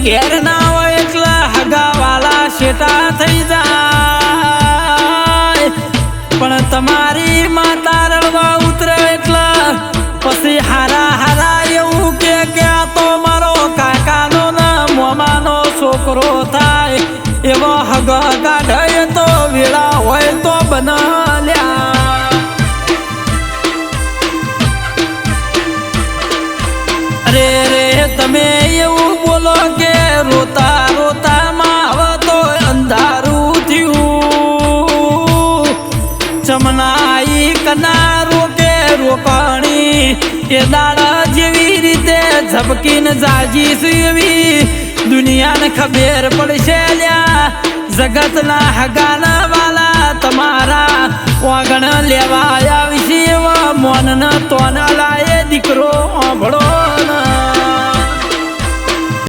ઘેર ના હોય એટલે હગાવાલા શેટા થઈ જાય પણ તમારી માતા રડવા ઉતરે એટલે પછી હારા હારા એવું કે આ તો મારો કાકાનો ના મોમાનો છોકરો થાય એવો હગ કાઢે તો વેળા હોય તો બનાલ્યા અરે રે તમે એવું બોલો કે રોતા રોતા માં હવે તો અંધારું થયું ચમનાઈ કનારો કે રોકાણી એ દાડા જેવી રીતે ઝબકીને જાજીશ એવી દુનિયાને ખબર પડશે લ્યા જગતના હગાના વાલા તમારા વાગણ લેવા આવશે એવા મોન તોન લાયે દીકરો